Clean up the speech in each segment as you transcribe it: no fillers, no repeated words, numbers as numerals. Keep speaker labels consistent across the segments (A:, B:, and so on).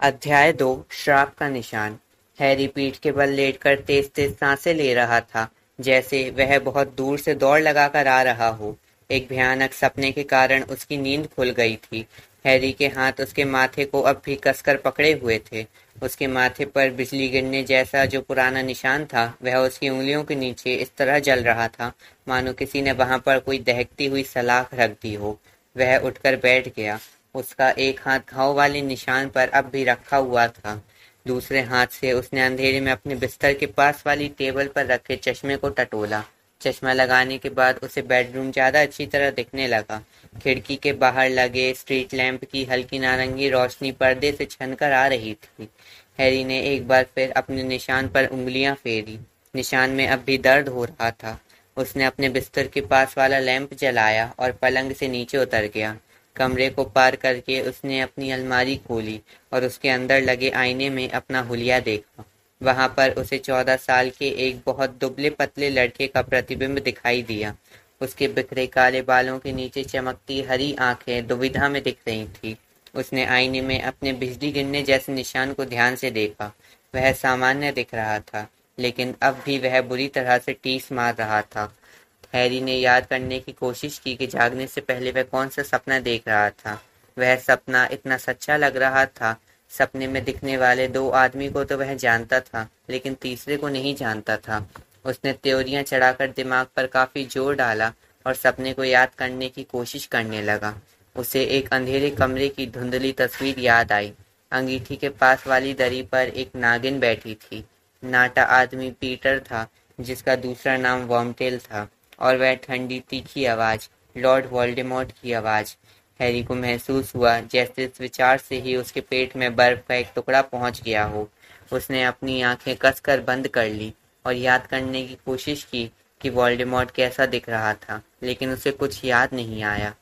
A: अध्याय 2 श्राप का निशान। हैरी पीठ के बल लेटकर तेज तेज सांसें ले रहा था, जैसे वह बहुत दूर से दौड़ लगाकर आ रहा हो। एक भयानक सपने के कारण उसकी नींद खुल गई थी। हैरी के हाथ उसके माथे को अब भी कसकर पकड़े हुए थे। उसके माथे पर बिजली गिरने जैसा जो पुराना निशान था, वह उसकी उंगलियों के नीचे इस तरह जल रहा था मानो किसी ने वहां पर कोई दहकती हुई सलाख रख दी हो। वह उठकर बैठ गया। उसका एक हाथ घाव वाले निशान पर अब भी रखा हुआ था। दूसरे हाथ से उसने अंधेरे में अपने बिस्तर के पास वाली टेबल पर रखे चश्मे को टटोला। चश्मा लगाने के बाद उसे बेडरूम ज्यादा अच्छी तरह दिखने लगा। खिड़की के बाहर लगे स्ट्रीट लैंप की हल्की नारंगी रोशनी पर्दे से छनकर आ रही थी। हैरी ने एक बार फिर अपने निशान पर उंगलियां फेरी। निशान में अब भी दर्द हो रहा था। उसने अपने बिस्तर के पास वाला लैंप जलाया और पलंग से नीचे उतर गया। कमरे को पार करके उसने अपनी अलमारी खोली और उसके अंदर लगे आईने में अपना हुलिया देखा। वहां पर उसे 14 साल के एक बहुत दुबले पतले लड़के का प्रतिबिंब दिखाई दिया। उसके बिखरे काले बालों के नीचे चमकती हरी आंखें दुविधा में दिख रही थी। उसने आईने में अपने बिजली गिरने जैसे निशान को ध्यान से देखा। वह सामान्य दिख रहा था, लेकिन अब भी वह बुरी तरह से टीस मार रहा था। हैरी ने याद करने की कोशिश की कि जागने से पहले वह कौन सा सपना देख रहा था। वह सपना इतना सच्चा लग रहा था। सपने में दिखने वाले दो आदमी को तो वह जानता था, लेकिन तीसरे को नहीं जानता था। उसने त्योरियां चढ़ाकर दिमाग पर काफी जोर डाला और सपने को याद करने की कोशिश करने लगा। उसे एक अंधेरे कमरे की धुंधली तस्वीर याद आई। अंगीठी के पास वाली दरी पर एक नागिन बैठी थी। नाटा आदमी पीटर था, जिसका दूसरा नाम वर्मटेल था, और वह ठंडी तीखी आवाज, लॉर्ड वोल्डेमॉर्ट की आवाज। हैरी को महसूस हुआ जैसे इस विचार से ही उसके पेट में बर्फ का एक टुकड़ा पहुंच गया हो। उसने अपनी आंखें कसकर बंद कर ली और याद करने की कोशिश की कि वोल्डेमॉर्ट कैसा दिख रहा था, लेकिन उसे कुछ याद नहीं आया।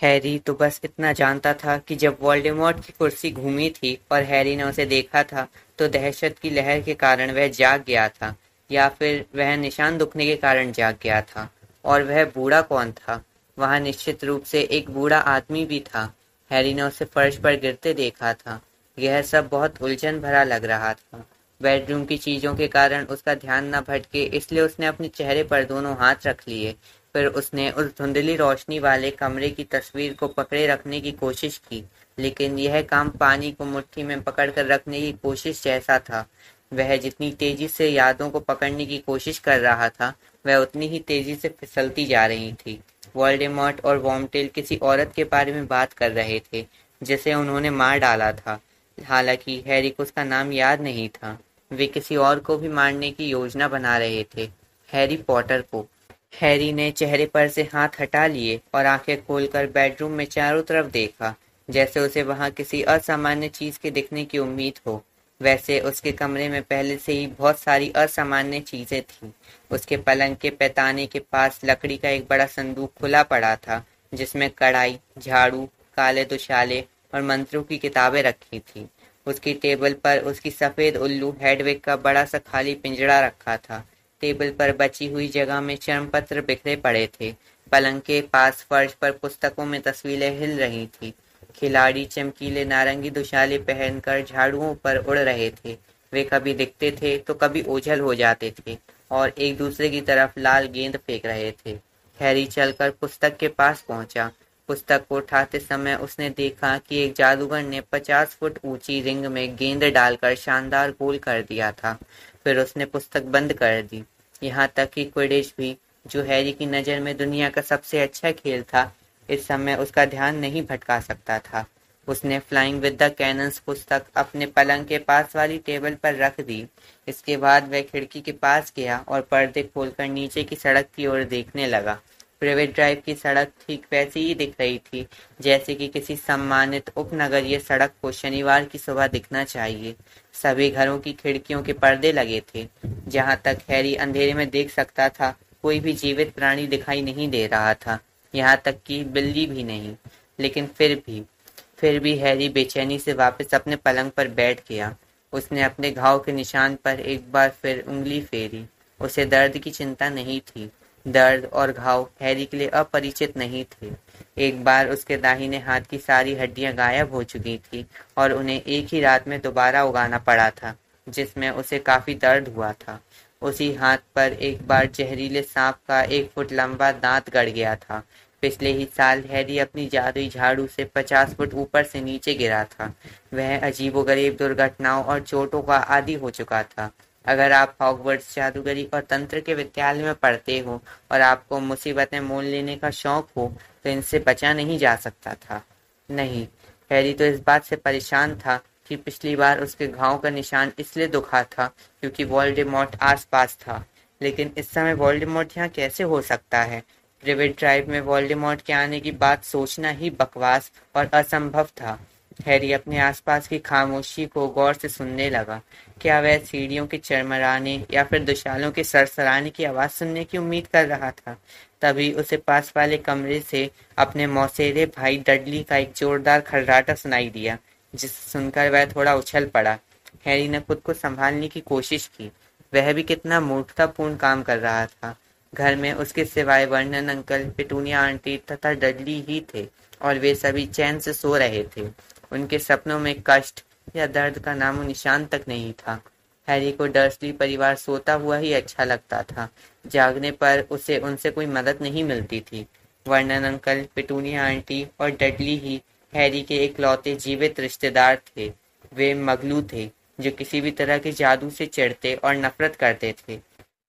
A: हैरी तो बस इतना जानता था कि जब वोल्डेमॉर्ट की कुर्सी घूमी थी और हैरी ने उसे देखा था, तो दहशत की लहर के कारण वह जाग गया था, या फिर वह निशान दुखने के कारण जाग गया था। और वह बूढ़ा कौन था? वहां निश्चित रूप से एक बूढ़ा आदमी भी था। हैरी ने उसे फर्श पर गिरते देखा था। यह सब बहुत उलझन भरा लग रहा था। बेडरूम की चीजों के कारण उसका ध्यान न भटके, इसलिए उसने अपने चेहरे पर दोनों हाथ रख लिए। फिर उसने उस धुंधली रोशनी वाले कमरे की तस्वीर को पकड़े रखने की कोशिश की, लेकिन यह काम पानी को मुट्ठी में पकड़कर रखने की कोशिश जैसा था। वह जितनी तेजी से यादों को पकड़ने की कोशिश कर रहा था, वह उतनी ही तेजी से फिसलती जा रही थी। वोल्डेमॉर्ट और वॉर्मटेल किसी औरत के बारे में बात कर रहे थे, जिसे उन्होंने मार डाला था। हालांकि हैरी को उसका नाम याद नहीं था। वे किसी और को भी मारने की योजना बना रहे थे, हैरी पॉटर को। हैरी ने चेहरे पर से हाथ हटा लिए और आंखें खोलकर बेडरूम में चारों तरफ देखा, जैसे उसे वहां किसी असामान्य चीज के दिखने की उम्मीद हो। वैसे उसके कमरे में पहले से ही बहुत सारी असामान्य चीजें थीं। उसके पलंग के पैताने के पास लकड़ी का एक बड़ा संदूक खुला पड़ा था, जिसमें कढ़ाई, झाड़ू, काले दुशाले और मंत्रों की किताबें रखी थीं। उसकी टेबल पर उसकी सफेद उल्लू हेडविग का बड़ा सा खाली पिंजरा रखा था। टेबल पर बची हुई जगह में चर्मपत्र बिखरे पड़े थे। पलंग के पास फर्श पर पुस्तकों में तस्वीरें हिल रही थी। खिलाड़ी चमकीले नारंगी दुशाले पहनकर झाड़ुओं पर उड़ रहे थे। वे कभी दिखते थे तो कभी ओझल हो जाते थे और एक दूसरे की तरफ लाल गेंद फेंक रहे थे। हैरी चलकर पुस्तक के पास पहुंचा। पुस्तक को उठाते समय उसने देखा कि एक जादूगर ने 50 फुट ऊंची रिंग में गेंद डालकर शानदार गोल कर दिया था। फिर उसने पुस्तक बंद कर दी। यहाँ तक कि क्विडिच भी, जो हैरी की नज़र में दुनिया का सबसे अच्छा खेल था, इस समय उसका ध्यान नहीं भटका सकता था। उसने फ्लाइंग विद द कैनन्स पुस्तक अपने पलंग के पास वाली टेबल पर रख दी। इसके बाद वह खिड़की के पास गया और पर्दे खोलकर नीचे की सड़क की ओर देखने लगा। प्रिवेट ड्राइव की सड़क ठीक वैसी ही दिख रही थी, जैसे कि किसी सम्मानित उपनगरीय सड़क को शनिवार की सुबह दिखना चाहिए। सभी घरों की खिड़कियों के पर्दे लगे थे। जहां तक हैरी अंधेरे में देख सकता था, कोई भी जीवित प्राणी दिखाई नहीं दे रहा था, यहाँ तक कि बिल्ली भी नहीं। लेकिन फिर भी हैरी बेचैनी से वापस अपने पलंग पर बैठ गया। उसने अपने घाव के निशान पर एक बार फिर उंगली फेरी। उसे दर्द की चिंता नहीं थी। दर्द और घाव हैरी के लिए अपरिचित नहीं थे। एक बार उसके दाहिने हाथ की सारी हड्डियां गायब हो चुकी थी और उन्हें एक ही रात में दोबारा उगाना पड़ा था, जिसमें उसे काफी दर्द हुआ था। उसी हाथ पर एक बार जहरीले सांप का 1 फुट लंबा दांत गड़ गया था। पिछले ही साल हैरी अपनी जादुई झाड़ू से 50 फुट ऊपर से नीचे गिरा था। वह अजीबोगरीब दुर्घटनाओं और चोटों का आदी हो चुका था। अगर आप हॉगवर्ट्स जादूगरी और तंत्र के विद्यालय में पढ़ते हो और आपको मुसीबतें मोल लेने का शौक हो, तो इनसे बचा नहीं जा सकता था। नहीं, हैरी तो इस बात से परेशान था कि पिछली बार उसके घाव का निशान इसलिए दुखा था क्योंकि वोल्डेमॉर्ट आसपास था। लेकिन इस समय वोल्डेमॉर्ट यहाँ कैसे हो सकता है? प्रिवेट ड्राइव में वोल्डेमॉर्ट के आने की बात सोचना ही बकवास और असंभव था। हैरी अपने आसपास की खामोशी को गौर से सुनने लगा। क्या वह सीढ़ियों के चरमराने या फिर दुशालों के सरसराने की आवाज सुनने की उम्मीद कर रहा था? तभी उसे पास वाले कमरे से अपने मौसेरे भाई डडली का एक जोरदार खर्राटा सुनाई दिया, जिसे सुनकर वह थोड़ा उछल पड़ा। हैरी ने खुद को संभालने की कोशिश की। वह भी कितना मूर्खतापूर्ण काम कर रहा था। घर में उसके सिवाय वर्नन अंकल, पिटूनिया आंटी तथा डडली ही थे और वे सभी चैन से सो रहे थे। उनके सपनों में कष्ट या दर्द का नामो निशान तक नहीं था। हैरी को डर्सली परिवार सोता हुआ ही अच्छा लगता था। जागने पर उसे उनसे कोई मदद नहीं मिलती थी। वर्नन अंकल, पिटूनिया आंटी और डडली ही हैरी के इकलौते जीवित रिश्तेदार थे। वे मगलू थे जो किसी भी तरह के जादू से चिढ़ते और नफरत करते थे।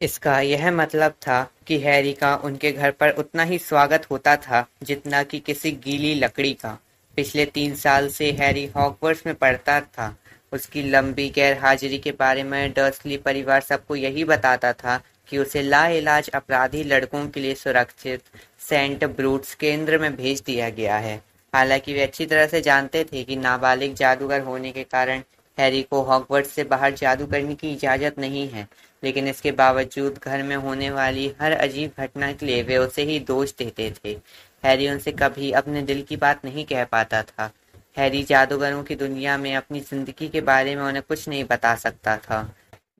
A: इसका यह मतलब था कि हैरी का उनके घर पर उतना ही स्वागत होता था जितना कि किसी गीली लकड़ी का। पिछले 3 साल से हैरी हॉगवर्ट्स में पढ़ता था। उसकी लंबी गैर हाजिरी के बारे में डर्सली परिवार सबको यही बताता था कि उसे लाइलाज अपराधी लड़कों के लिए सुरक्षित सेंट ब्रूट्स केंद्र में भेज दिया गया है। हालांकि वे अच्छी तरह से जानते थे कि नाबालिग जादूगर होने के कारण हैरी को हॉगवर्ट्स से बाहर जादू करने की इजाज़त नहीं है, लेकिन इसके बावजूद घर में होने वाली हर अजीब घटना के लिए वे उसे ही दोष देते थे। हैरी उनसे कभी अपने दिल की बात नहीं कह पाता था। हैरी जादूगरों की दुनिया में अपनी जिंदगी के बारे में उन्हें कुछ नहीं बता सकता था।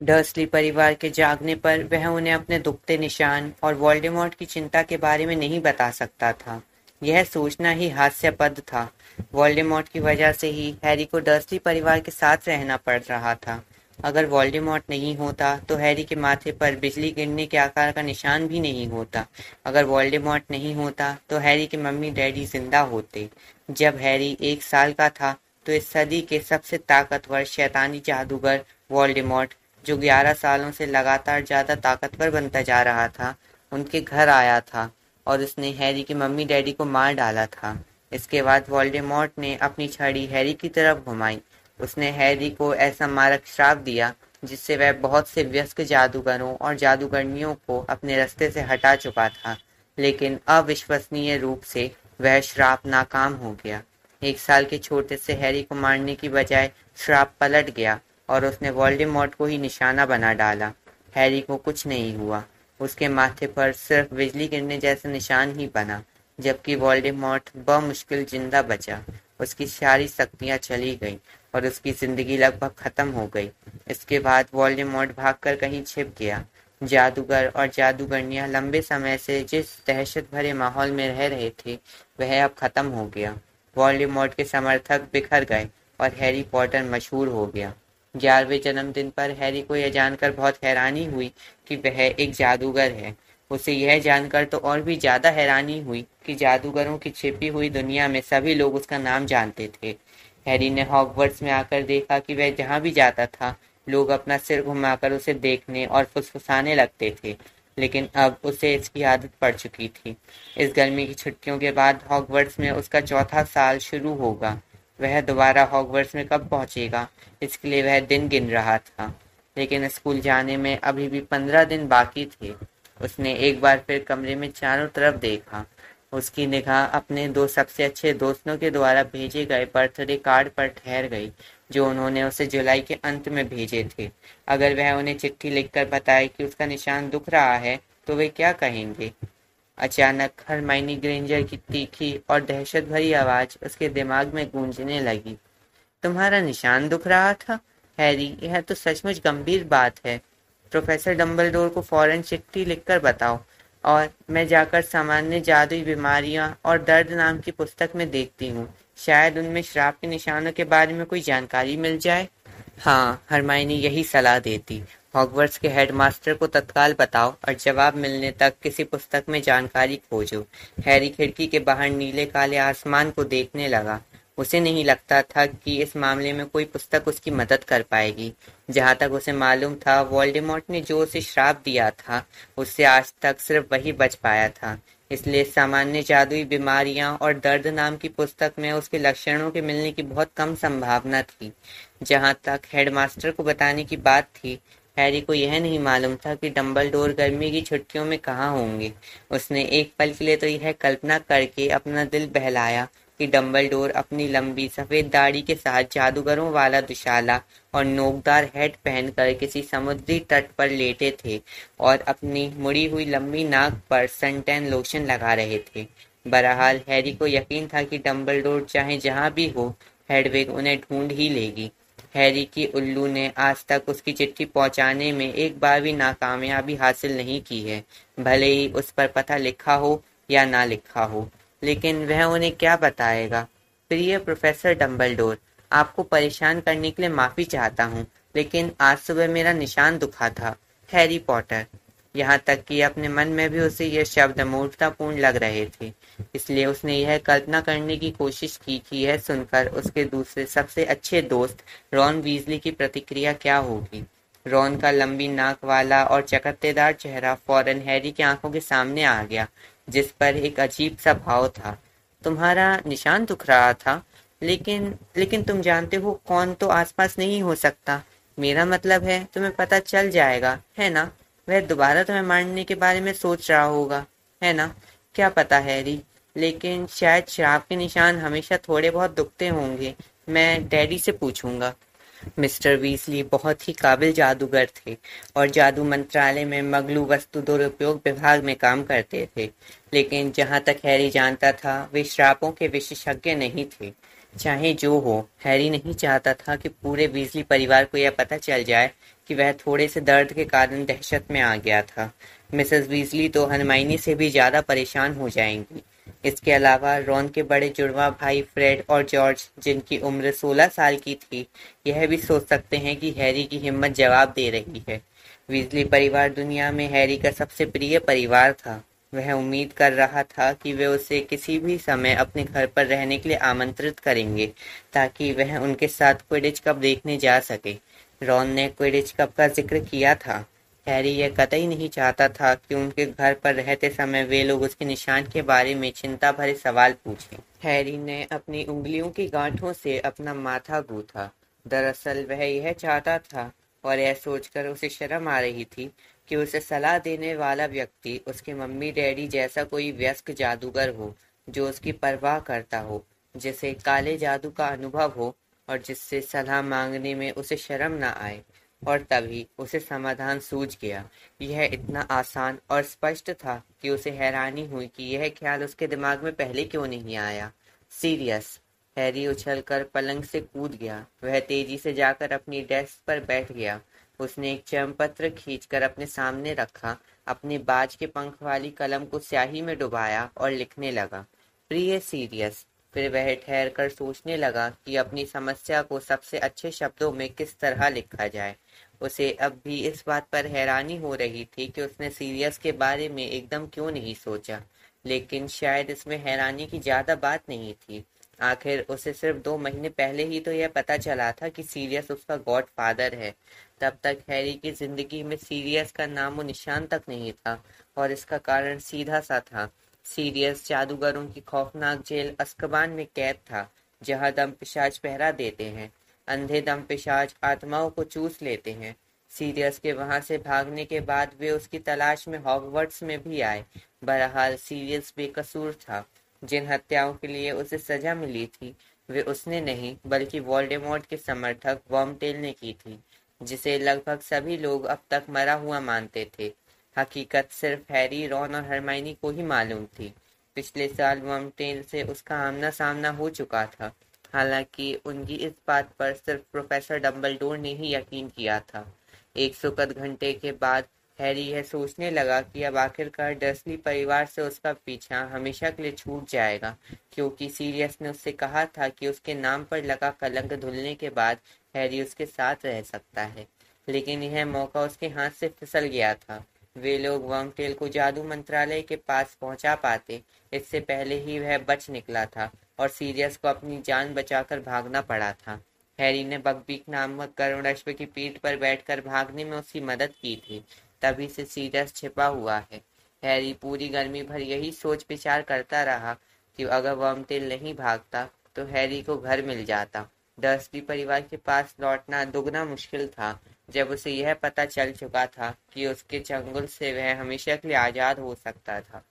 A: डर्सली परिवार के जागने पर वह उन्हें अपने दुखते निशान और वोल्डेमॉर्ट की चिंता के बारे में नहीं बता सकता था। यह सोचना ही हास्यास्पद था। वोल्डेमॉर्ट की वजह से ही हैरी को डर्सली परिवार के साथ रहना पड़ रहा था। अगर वोल्डेमॉर्ट नहीं होता तो हैरी के माथे पर बिजली गिरने के आकार का निशान भी नहीं होता। अगर वोल्डेमॉर्ट नहीं होता तो हैरी के मम्मी डैडी जिंदा होते। जब हैरी 1 साल का था तो इस सदी के सबसे ताकतवर शैतानी जादूगर वोल्डेमॉर्ट, जो 11 सालों से लगातार ज्यादा ताकतवर बनता जा रहा था, उनके घर आया था और उसने हैरी के मम्मी डैडी को मार डाला था। इसके बाद वोल्डेमॉर्ट ने अपनी छड़ी हैरी की तरफ घुमाई। उसने हैरी को ऐसा मारक श्राप दिया जिससे वह बहुत से वयस्क जादूगरों और जादूगरनियों को अपने रास्ते से हटा चुका था, लेकिन अविश्वसनीय रूप से वह श्राप नाकाम हो गया। 1 साल के छोटे से हैरी को मारने की बजाय श्राप पलट गया और उसने वोल्डेमॉर्ट को ही निशाना बना डाला। हैरी को कुछ नहीं हुआ। उसके माथे पर सिर्फ बिजली गिरने जैसा निशान ही बना, जबकि वोल्डेमॉर्ट बमुश्किल जिंदा बचा। उसकी सारी शक्तियां चली गईं और उसकी जिंदगी लगभग खत्म हो गई। इसके बाद वोल्डेमॉर्ट भागकर कहीं छिप गया। जादूगर और जादूगरनियां लंबे समय से जिस दहशत भरे माहौल में रह रहे थे, वह अब खत्म हो गया। वोल्डेमॉर्ट के समर्थक बिखर गए और हैरी पॉटर मशहूर हो गया। 11वें जन्मदिन पर हैरी को यह जानकर बहुत हैरानी हुई कि वह एक जादूगर है। उसे यह जानकर तो और भी ज्यादा हैरानी हुई कि जादूगरों की छिपी हुई दुनिया में सभी लोग उसका नाम जानते थे। हैरी ने हॉगवर्ट्स में आकर देखा कि वह जहाँ भी जाता था, लोग अपना सिर घुमाकर उसे देखने और फुसफुसाने लगते थे, लेकिन अब उसे इसकी आदत पड़ चुकी थी। इस गर्मी की छुट्टियों के बाद हॉगवर्ट्स में उसका चौथा साल शुरू होगा। वह दोबारा हॉगवर्ट्स में कब पहुंचेगा, इसके लिए वह दिन गिन रहा था, लेकिन स्कूल जाने में अभी भी 15 दिन बाकी थे। उसने एक बार फिर कमरे में चारों तरफ देखा। उसकी निगाह अपने 2 सबसे अच्छे दोस्तों के द्वारा भेजे गए बर्थडे कार्ड पर ठहर गई, जो उन्होंने उसे जुलाई के अंत में भेजे थे। अगर वह उन्हें चिट्ठी लिखकर बताए कि उसका निशान दुख रहा है, तो वे क्या कहेंगे? अचानक हरमाइनी ग्रेंजर की तीखी और दहशत भरी आवाज उसके दिमाग में गूंजने लगी। तुम्हारा निशान दुख रहा था? हैरी, यह तो सचमुच गंभीर बात है। प्रोफेसर डंबलडोर को फौरन चिट्ठी लिखकर बताओ। और मैं जाकर सामान्य जादुई बीमारियां और दर्द नाम की पुस्तक में देखती हूँ। शायद उनमें श्राप के निशानों के बारे में कोई जानकारी मिल जाए। हाँ, हरमाइनी यही सलाह देती। हॉगवर्ट्स के हेडमास्टर को तत्काल बताओ और जवाब मिलने तक किसी पुस्तक में जानकारी खोजो। हैरी खिड़की के बाहर नीले काले आसमान को देखने लगा। उसे नहीं लगता था कि इस मामले में कोई पुस्तक उसकी मदद कर पाएगी। जहाँ तक उसे मालूम था, वोल्डेमॉर्ट ने जो उसे श्राप दिया था, उससे आज तक सिर्फ वही बच पाया था। इसलिए सामान्य जादुई बीमारियां और दर्द नाम की पुस्तक में उसके लक्षणों के मिलने की बहुत कम संभावना थी। जहाँ तक हेडमास्टर को बताने की बात थी, हैरी को यह नहीं मालूम था कि डंबलडोर गर्मी की छुट्टियों में कहाँ होंगे। उसने एक पल के लिए तो यह कल्पना करके अपना दिल बहलाया कि डंबलडोर अपनी लंबी सफेद दाढ़ी के साथ जादूगरों वाला दुशाला और नोकदार हैट पहनकर किसी समुद्री तट पर लेटे थे और अपनी मुड़ी हुई लंबी नाक पर सनटैन लोशन लगा रहे थे। बहरहाल हैरी को यकीन था कि डंबलडोर चाहे जहाँ भी हो, हेडविग उन्हें ढूंढ ही लेगी। हैरी की उल्लू ने आज तक उसकी चिट्ठी पहुंचाने में एक बार भी नाकामयाबी हासिल नहीं की है, भले ही उस पर पता लिखा हो या ना लिखा हो। लेकिन वह उन्हें क्या बताएगा? प्रिय प्रोफेसर डंबलडोर, आपको परेशान करने के लिए माफी चाहता हूँ, लेकिन आज सुबह मेरा निशान दुखा था। Harry Potter. यहाँ तक कि अपने मन में भी उसे ये शब्द मूर्खतापूर्ण लग रहे थे। इसलिए उसने यह कल्पना करने की कोशिश की कि यह सुनकर उसके दूसरे सबसे अच्छे दोस्त रॉन वीजली की प्रतिक्रिया क्या होगी। रॉन का लंबी नाक वाला और चकत्तेदार चेहरा फौरन हैरी की आंखों के सामने आ गया, जिस पर एक अजीब सा भाव था। तुम्हारा निशान दुख रहा था, लेकिन लेकिन तुम जानते हो कौन तो आसपास नहीं हो सकता। मेरा मतलब है तुम्हें पता चल जाएगा, है ना? वह दोबारा तुम्हें मारने के बारे में सोच रहा होगा, है ना? क्या पता हैरी, लेकिन शायद श्राप के निशान हमेशा थोड़े बहुत दुखते होंगे। मैं डैडी से पूछूंगा। मिस्टर वीजली बहुत ही काबिल जादूगर थे और जादू मंत्रालय में मगलू वस्तु दुरुपयोग विभाग में काम करते थे। लेकिन जहां तक हैरी जानता था, वे श्रापों के विशेषज्ञ नहीं थे। चाहे जो हो, हैरी नहीं चाहता था कि पूरे वीजली परिवार को यह पता चल जाए कि वह थोड़े से दर्द के कारण दहशत में आ गया था। मिसेस वीजली तो हरमाइनी से भी ज्यादा परेशान हो जाएंगी। इसके अलावा रॉन के बड़े जुड़वा भाई फ्रेड और जॉर्ज, जिनकी उम्र 16 साल की थी, यह भी सोच सकते हैं कि हैरी की हिम्मत जवाब दे रही है। वीजली परिवार दुनिया में हैरी का सबसे प्रिय परिवार था। वह उम्मीद कर रहा था कि वे उसे किसी भी समय अपने घर पर रहने के लिए आमंत्रित करेंगे, ताकि वह उनके साथ क्विडिच कप देखने जा सके। रॉन ने क्विडिच कप का जिक्र किया था। हैरी यह कतई नहीं चाहता था कि उनके घर पर रहते समय वे लोग उसके निशान के बारे में चिंता भरे सवाल पूछें। हैरी ने अपनी उंगलियों की गांठों से अपना माथा गूंथा। दरअसल वह यह चाहता था, और यह सोचकर उसे शर्म आ रही थी कि उसे सलाह देने वाला व्यक्ति उसके मम्मी डैडी जैसा कोई वयस्क जादूगर हो, जो उसकी परवाह करता हो, जिसे काले जादू का अनुभव हो और जिससे सलाह मांगने में उसे शर्म न आए। और तभी उसे समाधान सूझ गया। यह इतना आसान और स्पष्ट था कि उसे हैरानी हुई कि यह ख्याल उसके दिमाग में पहले क्यों नहीं आया। सीरियस। हैरी उछलकर पलंग से कूद गया। वह तेजी से जाकर अपनी डेस्क पर बैठ गया। उसने एक चर्मपत्र खींचकर अपने सामने रखा, अपने बाज के पंख वाली कलम को स्याही में डुबाया और लिखने लगा, प्रिय सीरियस। फिर वह ठहर कर सोचने लगा कि अपनी समस्या को सबसे अच्छे शब्दों में किस तरह लिखा जाए। उसे अब भी इस बात पर हैरानी हो रही थी कि उसने सीरियस के बारे में एकदम क्यों नहीं सोचा, लेकिन शायद इसमें हैरानी की ज्यादा बात नहीं थी। आखिर उसे सिर्फ 2 महीने पहले ही तो यह पता चला था कि सीरियस उसका गॉड फादर है। तब तक हैरी की जिंदगी में सीरियस का नामो निशान तक नहीं था, और इसका कारण सीधा सा था। सीरियस जादूगरों की खौफनाक जेल अज़्काबान में कैद था, जहाँ दम पिशाच पहरा देते हैं। अंधे दम पिशाच आत्माओं को चूस लेते हैं। सीरियस के वहां से भागने के बाद वे उसकी तलाश में हॉगवर्ट्स में भी आए। बहरहाल सीरियस बेकसूर था। जिन हत्याओं के लिए उसे सजा मिली थी, वे उसने नहीं बल्कि वोल्डेमॉर्ट के समर्थक वर्मटेल ने की थी, जिसे लगभग सभी लोग अब तक मरा हुआ मानते थे। हकीकत सिर्फ हैरी, रॉन और हरमाइनी को ही मालूम थी। पिछले साल वर्मटेल से उसका आमना सामना हो चुका था। हालांकि उनकी इस बात पर सिर्फ प्रोफेसर डंबलडोर ने ही यकीन किया था। एक सुखद घंटे के बाद हैरी यह सोचने लगा कि अब आखिरकार डर्सली परिवार से उसका पीछा हमेशा के लिए छूट जाएगा, क्योंकि सीरियस ने उससे कहा था कि उसके नाम पर लगा कलंक धुलने के बाद हैरी उसके साथ रह सकता है। लेकिन यह मौका उसके हाथ से फिसल गया था। वे लोग वर्मटेल को जादू मंत्रालय के पास पहुंचा पाते, इससे पहले ही वह बच निकला था और सीरियस को अपनी जान बचाकर भागना पड़ा था। हैरी ने बकबीक नामक गरुड़श्व की पीठ पर बैठकर भागने में उसकी मदद की थी, तभी से सीरियस छिपा हुआ है। हैरी पूरी गर्मी भर यही सोच विचार करता रहा कि अगर वर्मटेल नहीं भागता तो हैरी को घर मिल जाता। डर्सली परिवार के पास लौटना दुगना मुश्किल था जब उसे यह पता चल चुका था कि उसके चंगुल से वह हमेशा के लिए आजाद हो सकता था।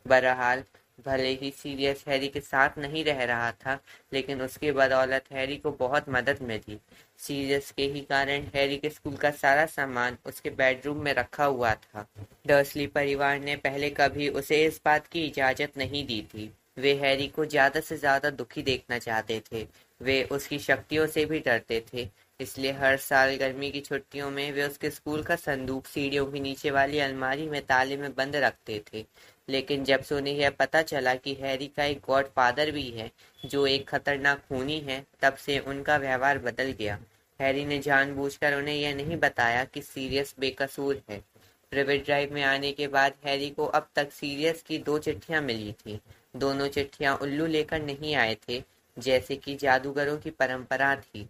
A: बहरहाल, भले ही सीरियस हैरी के साथ नहीं रह रहा था, लेकिन उसकी बदौलत हैरी को बहुत मदद मिली। सीरियस के ही कारण हैरी के स्कूल का सारा सामान उसके बेडरूम में रखा हुआ था। डर्सली परिवार ने पहले कभी उसे इस बात की इजाजत नहीं दी थी। वे हैरी को ज्यादा से ज्यादा दुखी देखना चाहते थे। वे उसकी शक्तियों से भी डरते थे, इसलिए हर साल गर्मी की छुट्टियों में वे उसके स्कूल का संदूक सीढ़ियों के नीचे वाली अलमारी में ताले में बंद रखते थे। लेकिन जब से उन्हें यह पता चला कि हैरी का एक गॉडफादर भी है जो एक खतरनाक खूनी है, तब से उनका व्यवहार बदल गया। हैरी ने जानबूझकर उन्हें यह नहीं बताया कि सीरियस बेकसूर है। प्रिवेट ड्राइव में आने के बाद हैरी को अब तक सीरियस की 2 चिट्ठियां मिली थी। दोनों चिट्ठियां उल्लू लेकर नहीं आए थे, जैसे कि जादूगरों की परंपरा थी।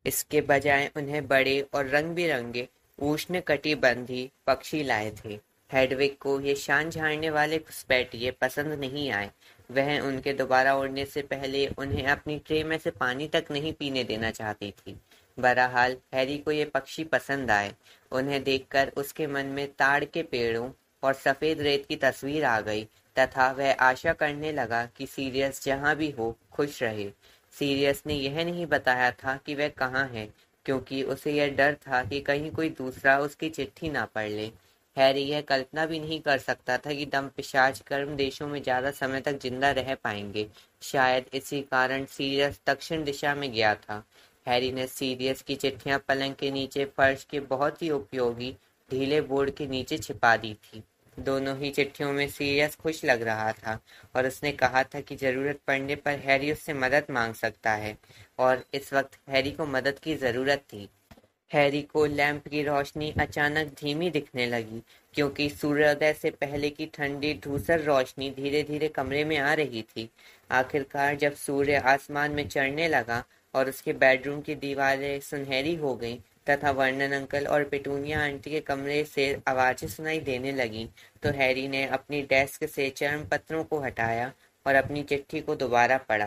A: इसके बजाय उन्हें बड़े और रंग-बिरंगे उष्णकटिबंधीय पक्षी लाए थे। हेडविग को ये शान झाड़ने वाले घुसपैठिए पसंद नहीं आए। वह उनके दोबारा उड़ने से पहले उन्हें अपनी ट्रे में से पानी तक नहीं पीने देना चाहती थी। बहरहाल, हैरी को ये पक्षी पसंद आए। उन्हें देखकर उसके मन में ताड़ के पेड़ों और सफेद रेत की तस्वीर आ गई तथा वह आशा करने लगा कि सीरियस जहाँ भी हो खुश रहे। सीरियस ने यह नहीं बताया था कि वह कहाँ है, क्योंकि उसे यह डर था कि कहीं कोई दूसरा उसकी चिट्ठी ना पढ़ ले। हैरी यह कल्पना भी नहीं कर सकता था कि दंपपिशाच गर्म देशों में ज्यादा समय तक जिंदा रह पाएंगे। शायद इसी कारण सीरियस दक्षिण दिशा में गया था। हैरी ने सीरियस की चिट्ठियां पलंग के नीचे फर्श के बहुत ही उपयोगी ढीले बोर्ड के नीचे छिपा दी थी। दोनों ही चिट्ठियों में सीरियस खुश लग रहा था और उसने कहा था कि जरूरत पड़ने पर हैरी उससे मदद मांग सकता है, और इस वक्त हैरी को मदद की जरूरत थी। हैरी को लैंप की रोशनी अचानक धीमी दिखने लगी, क्योंकि सूर्योदय से पहले की ठंडी धूसर रोशनी धीरे धीरे कमरे में आ रही थी। आखिरकार जब सूर्य आसमान में चढ़ने लगा और उसके बेडरूम की दीवारें सुनहरी हो गईं तथा वर्नन अंकल और पेटूनिया आंटी के कमरे से आवाजें सुनाई देने लगीं, तो हैरी ने अपनी डेस्क से चरण पत्रों को हटाया और अपनी चिट्ठी को दोबारा पढ़ा।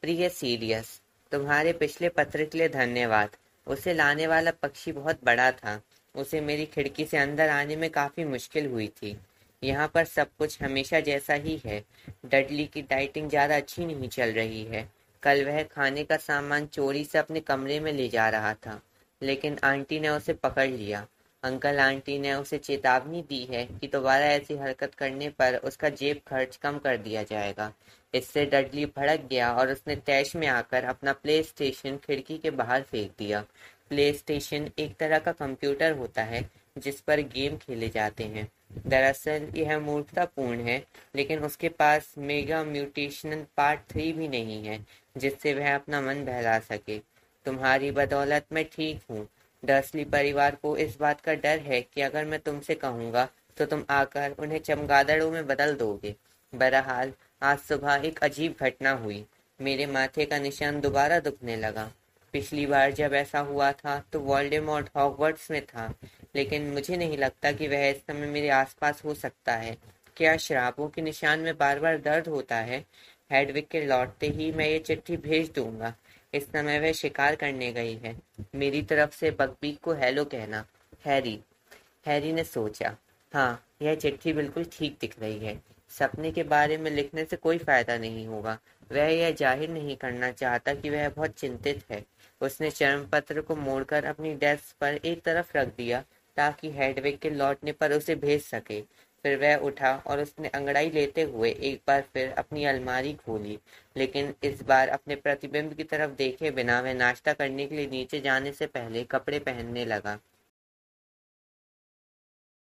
A: प्रिय सीरियस, तुम्हारे पिछले पत्र के लिए धन्यवाद। उसे लाने वाला पक्षी बहुत बड़ा था। उसे मेरी खिड़की से अंदर आने में काफी मुश्किल हुई थी। यहाँ पर सब कुछ हमेशा जैसा ही है। डडली की डाइटिंग ज्यादा अच्छी नहीं चल रही है। कल वह खाने का सामान चोरी से अपने कमरे में ले जा रहा था, लेकिन आंटी ने उसे पकड़ लिया। अंकल आंटी ने उसे चेतावनी दी है कि दोबारा ऐसी हरकत करने पर उसका जेब खर्च कम कर दिया जाएगा। इससे डडली भड़क गया और उसने तैश में आकर अपना प्ले स्टेशन खिड़की के बाहर फेंक दिया। प्ले स्टेशन एक तरह का कंप्यूटर होता है जिस पर गेम खेले जाते हैं। दरअसल यह मूर्खतापूर्ण है, लेकिन उसके पास मेगा म्यूटेशन पार्ट 3 भी नहीं है जिससे वह अपना मन बहला सके। तुम्हारी बदौलत मैं ठीक हूँ। डर्सली परिवार को इस बात का डर है कि अगर मैं तुमसे कहूँगा तो तुम आकर उन्हें चमगादड़ों में बदल दोगे। बहरहाल, आज सुबह एक अजीब घटना हुई। मेरे माथे का निशान दोबारा दुखने लगा। पिछली बार जब ऐसा हुआ था तो वोल्डेमॉर्ट हॉगवर्ट्स में था, लेकिन मुझे नहीं लगता कि वह इस समय मेरे आसपास हो सकता है। क्या श्रापों के निशान में बार बार दर्द होता है? हेडविग के लौटते ही मैं ये चिट्ठी भेज दूंगा। इस समय वह शिकार करने गई है। मेरी तरफ से बकबीक को हेलो कहना, हैरी। हैरी ने सोचा, हाँ, यह चिट्ठी बिल्कुल ठीक दिख रही है। सपने के बारे में लिखने से कोई फायदा नहीं होगा। वह यह जाहिर नहीं करना चाहता कि वह बहुत चिंतित है। उसने चरण पत्र को मोड़कर अपनी डेस्क पर एक तरफ रख दिया ताकि हेडविग के लौटने पर उसे भेज सके। फिर वह उठा और उसने अंगड़ाई लेते हुए एक बार फिर अपनी अलमारी खोली, लेकिन इस बार अपने प्रतिबिंब की तरफ देखे बिना वह नाश्ता करने के लिए नीचे जाने से पहले कपड़े पहनने लगा।